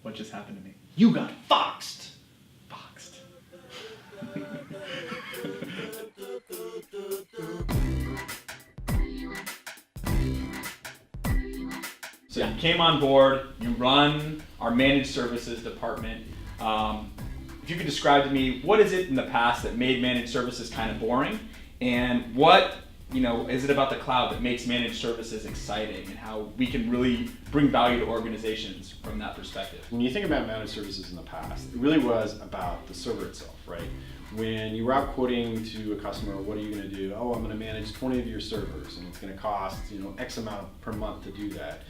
What just happened to me? You got foxed. Boxed. So you came on board, you run our managed services department. If you could describe to me, what is it in the past that made managed services kind of boring? And what is it about the cloud that makes managed services exciting and how we can really bring value to organizations from that perspective? When you think about managed services in the past, it really was about the server itself, right? When you were out quoting to a customer, what are you going to do? Oh, I'm going to manage 20 of your servers, and it's going to cost X amount per month to do that.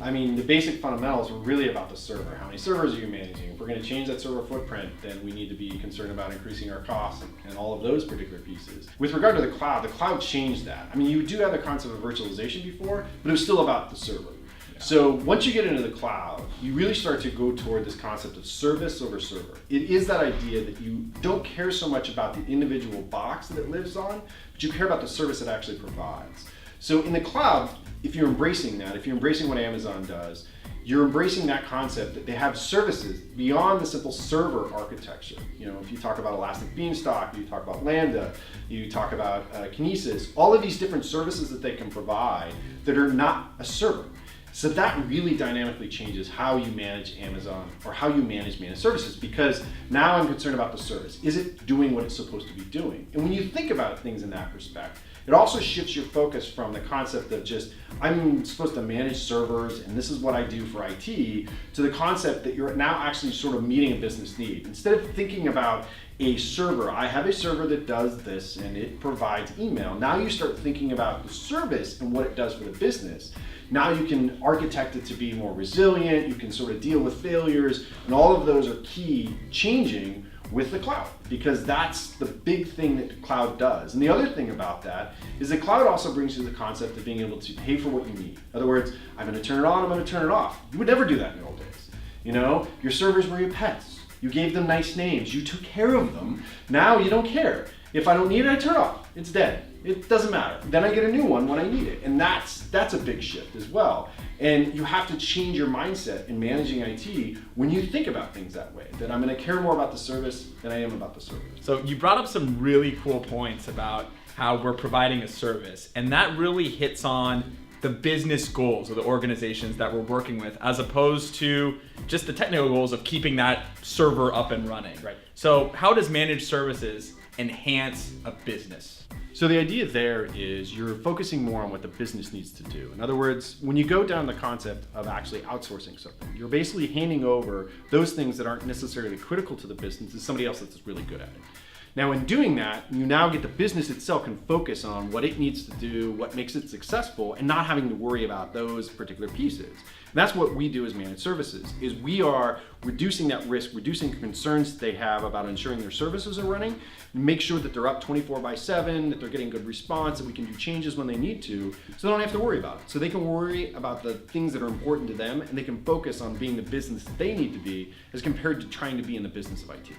I mean, the basic fundamentals are really about the server. How many servers are you managing? If we're going to change that server footprint, then we need to be concerned about increasing our costs and all of those particular pieces. With regard to the cloud changed that. I mean, you do have the concept of virtualization before, but it was still about the server. So once you get into the cloud, you really start to go toward this concept of service over server. It is that idea that you don't care so much about the individual box that it lives on, but you care about the service it actually provides. So in the cloud, if you're embracing that, if you're embracing what Amazon does, you're embracing that concept that they have services beyond the simple server architecture. If you talk about Elastic Beanstalk, you talk about Lambda, you talk about Kinesis, all of these different services that they can provide that are not a server. So that really dynamically changes how you manage Amazon or how you manage managed services, because now I'm concerned about the service. Is it doing what it's supposed to be doing? And when you think about things in that respect, it also shifts your focus from the concept of just, I'm supposed to manage servers and this is what I do for IT, to the concept that you're now actually sort of meeting a business need. Instead of thinking about a server, I have a server that does this and it provides email. Now you start thinking about the service and what it does for the business. Now you can architect it to be more resilient, you can sort of deal with failures, and all of those are key changing with the cloud, because that's the big thing that the cloud does. And the other thing about that is the cloud also brings you the concept of being able to pay for what you need. In other words, I'm going to turn it on, I'm going to turn it off. You would never do that in the old days. Your servers were your pets. You gave them nice names. You took care of them. Now you don't care. If I don't need it, I turn it off. It's dead. It doesn't matter. Then I get a new one when I need it. And that's a big shift as well. And you have to change your mindset in managing IT when you think about things that way, that I'm going to care more about the service than I am about the server. So you brought up some really cool points about how we're providing a service, and that really hits on the business goals of the organizations that we're working with, as opposed to just the technical goals of keeping that server up and running. Right. So how does managed services enhance a business? So the idea there is you're focusing more on what the business needs to do. In other words, when you go down the concept of actually outsourcing something, you're basically handing over those things that aren't necessarily critical to the business to somebody else that's really good at it. Now, in doing that, you now get the business itself can focus on what it needs to do, what makes it successful, and not having to worry about those particular pieces. And that's what we do as managed services, is we are reducing that risk, reducing concerns they have about ensuring their services are running, make sure that they're up 24/7, that they're getting good response, that we can do changes when they need to, so they don't have to worry about it. So they can worry about the things that are important to them, and they can focus on being the business that they need to be, as compared to trying to be in the business of IT.